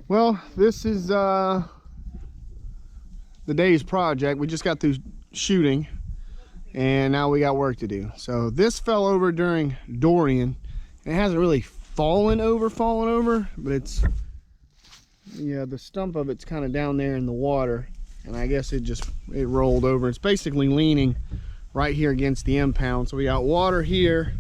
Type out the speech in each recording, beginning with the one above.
Well, this is the day's project. We just got through shooting and now we got work to do. So this fell over during Dorian. It hasn't really fallen over, but it's, yeah, the stump of it's kind of down there in the water, and I guess it rolled over. It's basically leaning right here against the impound. So we got water here,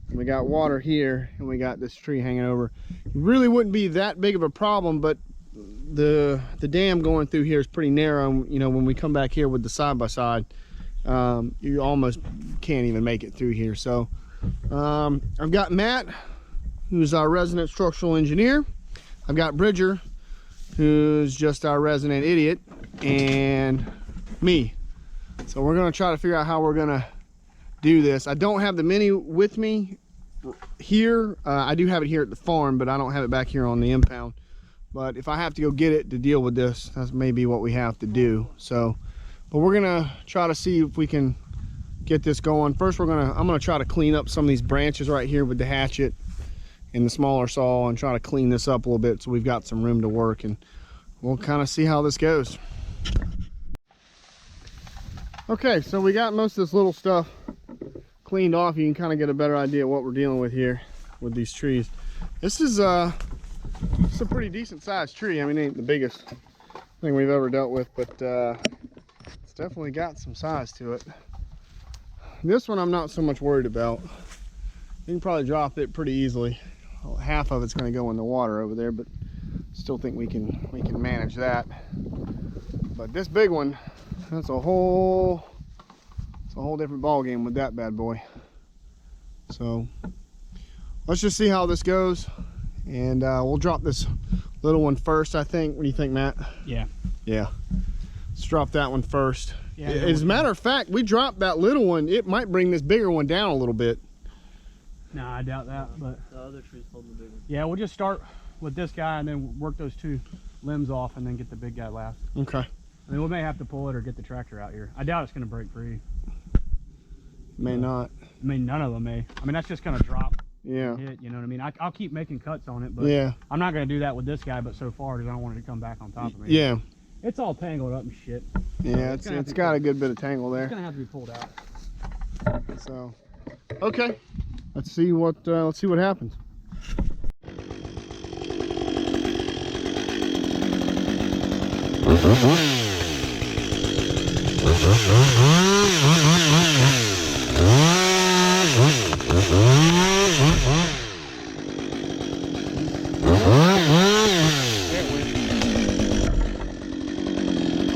and we got water here, and we got this tree hanging over. It really wouldn't be that big of a problem, but the dam going through here is pretty narrow. You know, when we come back here with the side-by-side, you almost can't even make it through here. So I've got Matt, who's our resident structural engineer. I've got Bridger, who's just our resident idiot, and me. So we're gonna try to figure out how we're gonna do this. I don't have the Mini with me here. I do have it here at the farm, but I don't have it back here on the impound. But if I have to go get it to deal with this, that's maybe what we have to do. So, but we're gonna try to see if we can get this going. First, I'm gonna try to clean up some of these branches right here with the hatchet and the smaller saw and try to clean this up a little bit so we've got some room to work, and we'll kind of see how this goes. Okay, so we got most of this little stuff cleaned off. You can kind of get a better idea of what we're dealing with here with these trees. This is it's a pretty decent sized tree. I mean, it ain't the biggest thing we've ever dealt with, but it's definitely got some size to it. This one I'm not so much worried about. You can probably drop it pretty easily. Well, half of it's going to go in the water over there, but still think we can manage that. But this big one, that's a whole different ball game with that bad boy. So let's just see how this goes, and we'll drop this little one first, I think. What do you think, Matt? Yeah. Let's drop that one first. Yeah, as a matter of fact, we dropped that little one, it might bring this bigger one down a little bit. No, I doubt that, but the other tree's holding the big one. Yeah, we'll just start with this guy and then work those two limbs off and then get the big guy last. Okay. I mean, we may have to pull it or get the tractor out here. I doubt it's going to break free. May not. I mean, none of them may. I mean, that's just going to drop. Yeah. Hit, you know what I mean? I'll keep making cuts on it, but yeah, I'm not going to do that with this guy, but so far, because I don't want it to come back on top of me. Yeah. It's all tangled up and shit. Yeah, it's got a good bit of tangle there. It's going to have to be pulled out. So, okay. Let's see what happens.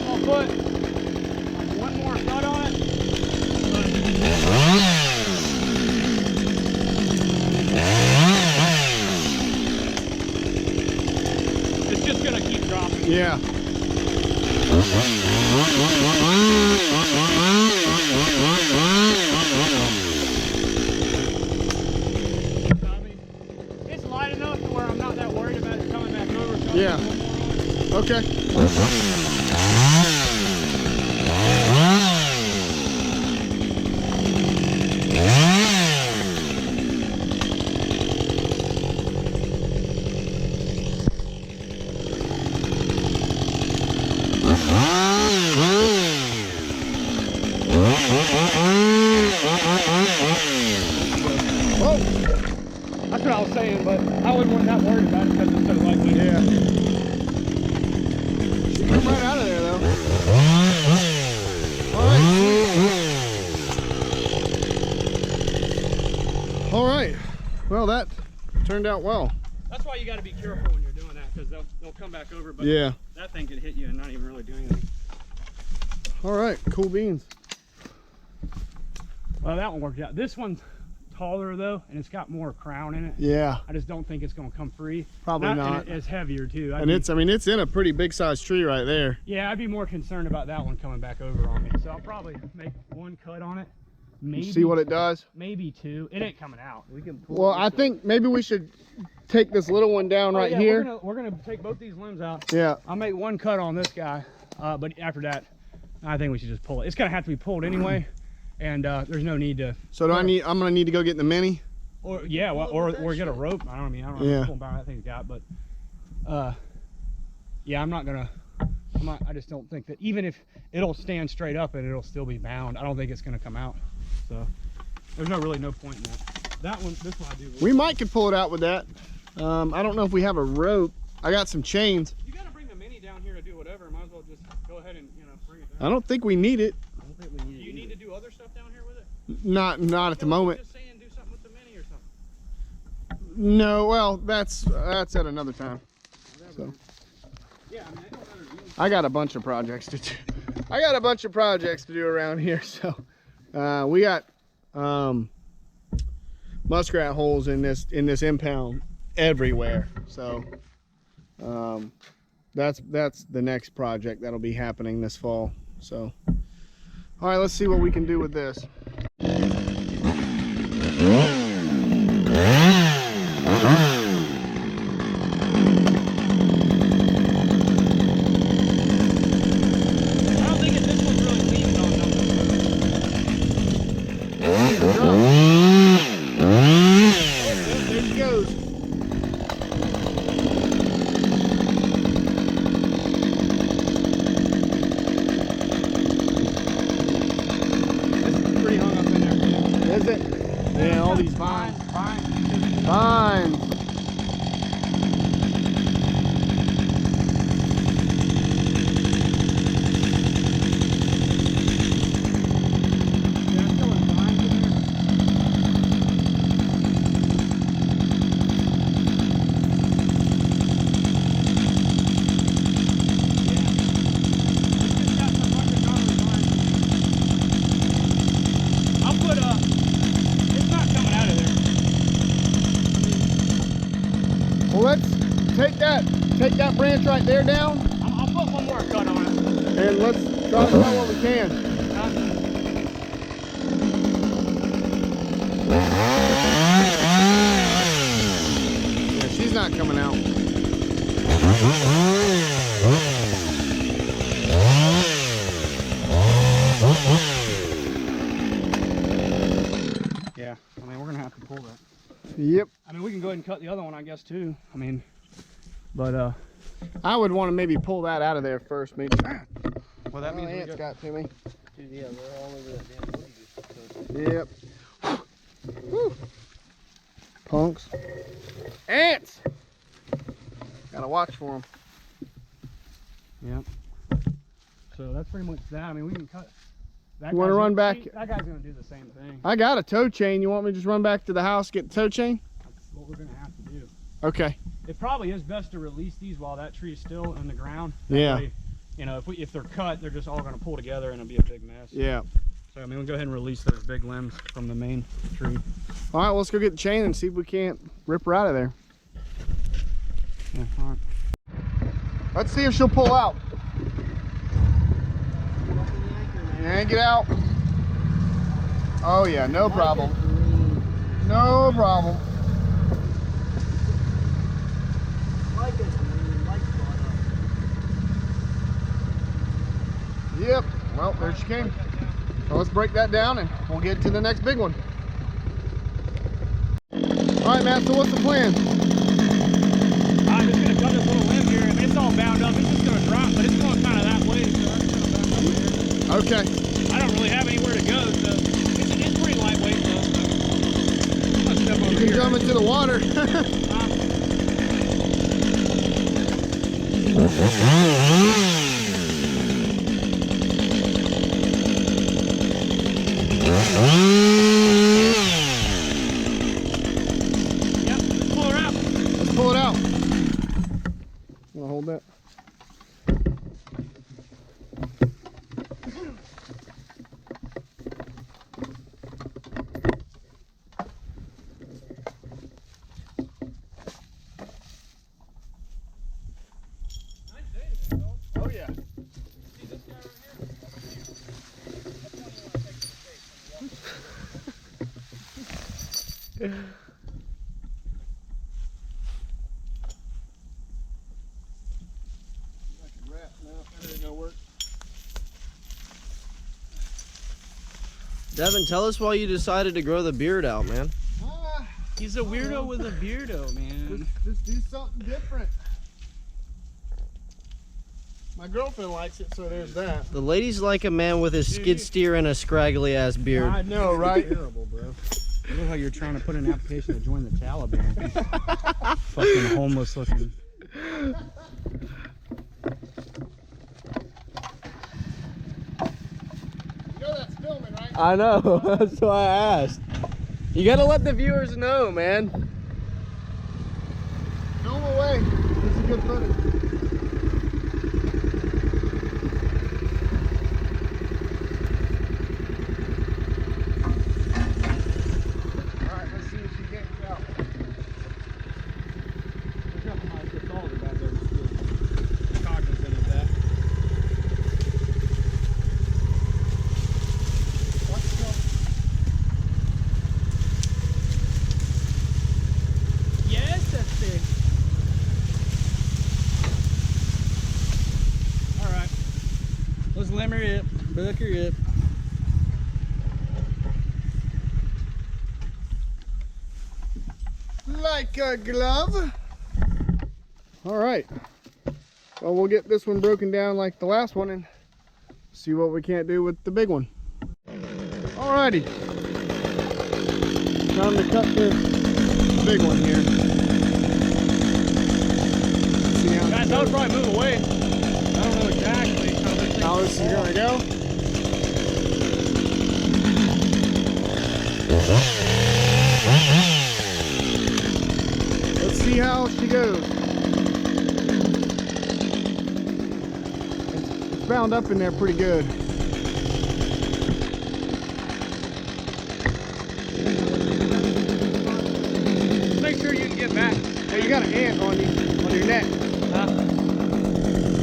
I'll put one more cut on it. It's just gonna keep dropping. Yeah. I mean, it's light enough to where I'm not that worried about it coming back over. Yeah. Okay. Whoa! That's what I was saying, but I wasn't that worried about it because it's so lightweight. Yeah. You come right out of there, though. All right. Well, that turned out well. That's why you got to be careful when you're doing that, because they'll come back over, but yeah, that thing could hit you and not even really do anything. All right, cool beans. Well, that one worked out. This one's taller though, and it's got more crown in it. Yeah. I just don't think it's going to come free. Probably not. And it's heavier too. I mean, it's in a pretty big sized tree right there. Yeah, I'd be more concerned about that one coming back over on me. So I'll probably make one cut on it. Maybe see what it does. Maybe two. It ain't coming out. We can pull. Well, I think maybe we should take this little one down right here. We're gonna take both these limbs out. Yeah. I'll make one cut on this guy, but after that, I think we should just pull it. It's gonna have to be pulled anyway, and there's no need to. So I'm gonna need to go get in the Mini. Or yeah, well, or get a rope. I don't know. Yeah. Pull about that thing's got, but Yeah, I just don't think that, even if it'll stand straight up and it'll still be bound, I don't think it's gonna come out. So there's really no point in that. This one I do. We might could pull it out with that. I don't know if we have a rope. I got some chains. You gotta bring the mini down here to do whatever. Might as well just go ahead and, bring it down. I don't think we need it. I don't think we need it. Do you need to do other stuff down here with it? Not at the moment. Just saying, do something with the mini or something. No, well, that's at another time. So. Yeah, I mean, it don't matter to you. I got a bunch of projects to do. I got a bunch of projects to do around here. So we got muskrat holes in this impound everywhere. So that's the next project that'll be happening this fall. So all right, let's see what we can do with this. Fine. Take that branch right there down. I'll put one more cut on it. And let's try to find what we can. Yeah, she's not coming out. Yeah, I mean, we're gonna have to pull that. Yep. I mean, we can go ahead and cut the other one, I guess, too. I mean, but I would want to maybe pull that out of there first, maybe. Well, that means we ants got to me. Dude, yeah, they're all over that damn wood you just Yep. Woo. Punks. Ants! Gotta watch for them. Yep. So that's pretty much that. I mean, we can cut. You want to run back? That guy's gonna do the same thing. I got a tow chain. You want me to just run back to the house, get the tow chain? That's what we're gonna have to do. Okay. It probably is best to release these while that tree is still in the ground. That Yeah. way, if they're cut, they're just all gonna pull together and it'll be a big mess. Yeah. So I mean, we'll go ahead and release those big limbs from the main tree. All right, well, let's go get the chain and see if we can't rip her out of there. Yeah. All right. Let's see if she'll pull out. Yank it out. Oh yeah, no problem. No problem. Yep. Well, there she came. So let's break that down and we'll get to the next big one. All right, Matt, so what's the plan? I'm just going to cut this little limb here. I mean, it's all bound up. It's just going to drop, but it's going kind of that way. So I'm just going to back up here. Okay. I don't really have anywhere to go, so it's pretty lightweight. So I'll step over You can here. jump into the water. Yep, let's pull her out. Let's pull it out. You want to hold that? Nice day today, though. Oh yeah. See this guy right here? That's one you want to take to the face. Devin, tell us why you decided to grow the beard out, man. He's a weirdo with a beardo, man. Just do something different. My girlfriend likes it, so there's that. The ladies like a man with his skid steer and a scraggly ass beard. I know, right? Terrible, bro. You look like you're trying to put in an application to join the Taliban. Fucking homeless looking. You know that's filming, right? I know. That's why I asked. You gotta let the viewers know, man. Film away. This is good footage. Alright, let's see if she gets out. There's nothing like this all about there. Just cognizant of that. Watch yourself. Yes, that's it. Alright. Let's limber it. Book her up. Like a glove. All right. Well, we'll get this one broken down like the last one and see what we can't do with the big one. Alrighty. Time to cut this big one here. See how Guys, I would probably move away. I don't know exactly how this this is gonna go. Let's see how she goes. It's bound up in there pretty good. Make sure you can get back. Hey, you got an ant on you, on your neck.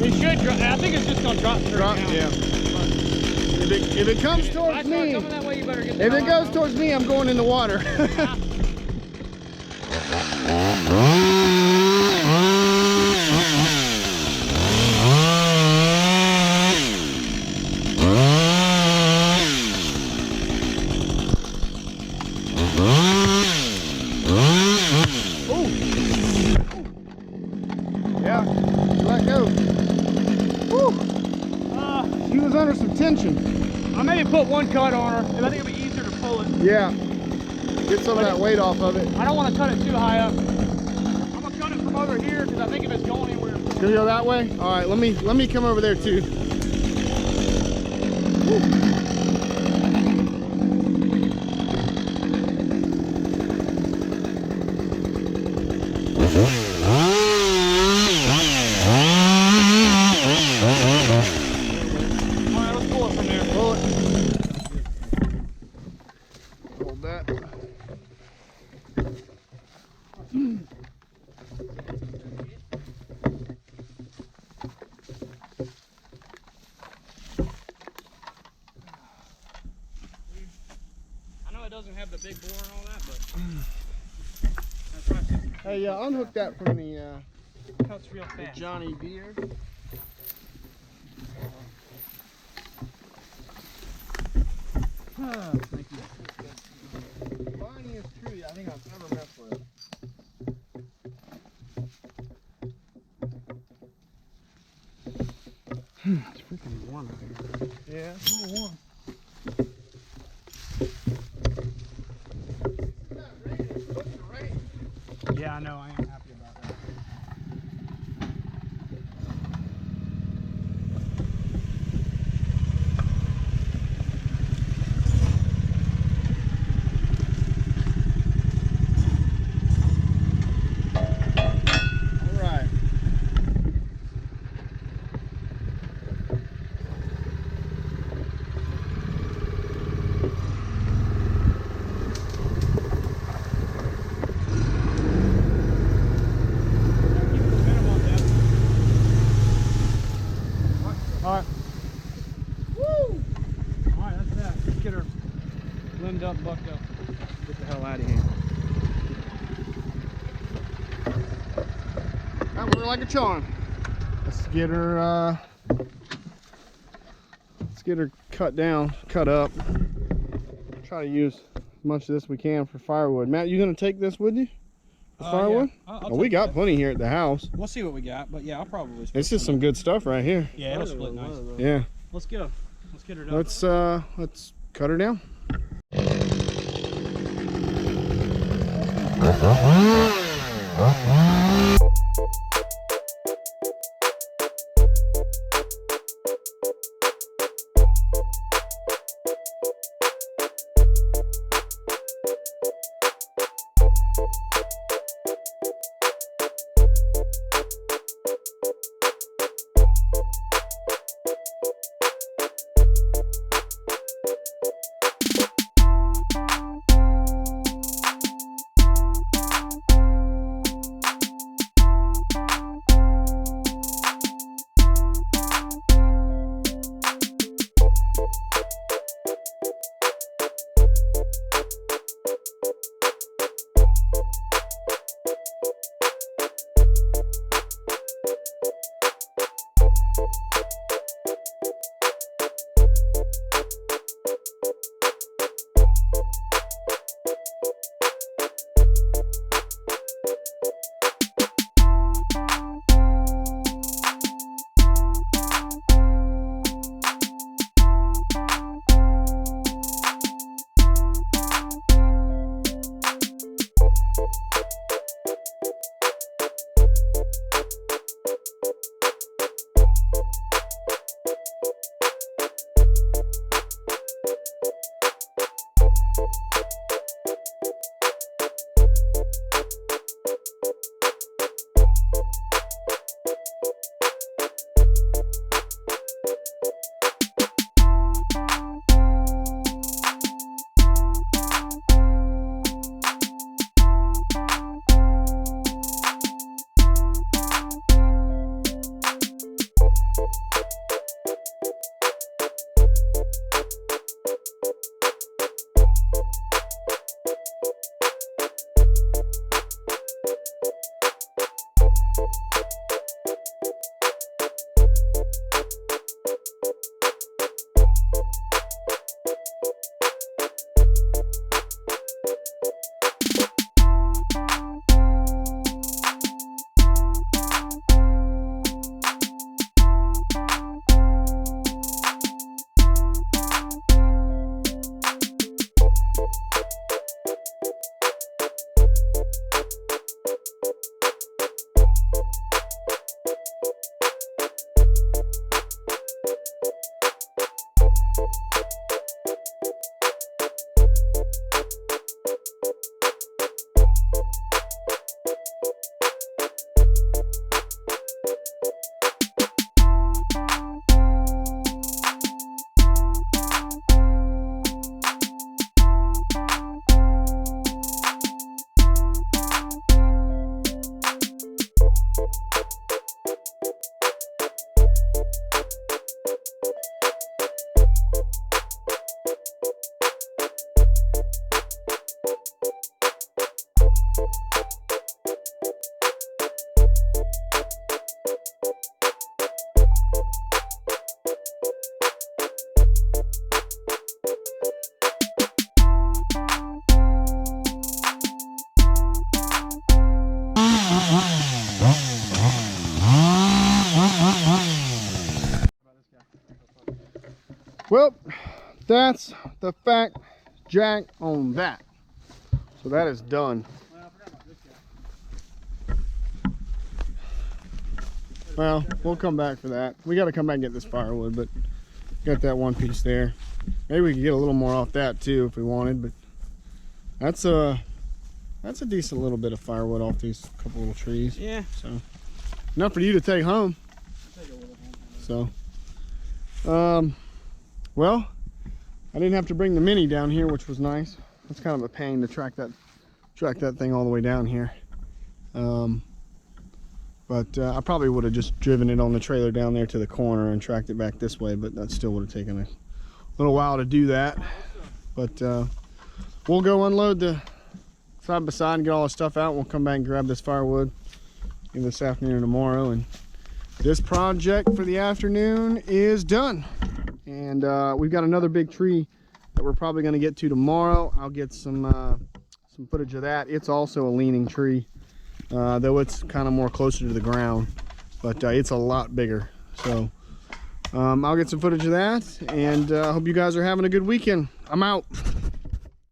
It should drop. I think it's just gonna drop. Drop, down. yeah. If it comes If I towards start me, coming that way, you better get the if it hell goes out. towards me, I'm going in the water. Yeah, let go. Woo. She was under some tension. I maybe put one cut on her, and I think it'll be easier to pull it. Yeah, get some of that weight off of it. I don't want to cut it too high up. I'm gonna cut it from over here because I think if it's going anywhere. Gonna go that way? All right, let me come over there too. Woo. Alright, let's pull it from there. Pull it. Hold that. I know it doesn't have the big bore and all that, but that's right. Hey, unhook that from the It cuts real fast. Johnny Deere. Thank you. Viney's tree, I think I've never messed with. It's freaking warm out here. Yeah, it's a little warm. Yeah, I know. I am happy about that. All right. All right. Woo! Alright, that's that. Let's get her limbed up, bucked up. Get the hell out of here. That worked like a charm. Let's get her cut down, cut up. Try to use as much of this we can for firewood. Matt, you gonna take this with you? firewood? Yeah. I'll Oh, we take got that. plenty here at the house. We'll see what we got, but yeah, I'll probably split This is some good stuff right here. Yeah, it'll split nice. Yeah. Let's go. Let's get her done. Let's cut her down. Well, that's the fact jack on that. So that is done. Well, we'll come back for that. We got to come back and get this firewood, but got that one piece there. Maybe we could get a little more off that too if we wanted, but that's a decent little bit of firewood off these couple little trees. Yeah. So enough for you to take home. So, well, I didn't have to bring the Mini down here, which was nice. It's kind of a pain to track that thing all the way down here. But I probably would have just driven it on the trailer down there to the corner and tracked it back this way, but that still would have taken a little while to do that. But we'll go unload the side by side and get all the stuff out. We'll come back and grab this firewood either this afternoon or tomorrow, and this project for the afternoon is done. And we've got another big tree that we're probably going to get to tomorrow. I'll get some footage of that. It's also a leaning tree. though it's kind of more closer to the ground, but it's a lot bigger. So I'll get some footage of that, and I hope you guys are having a good weekend. I'm out.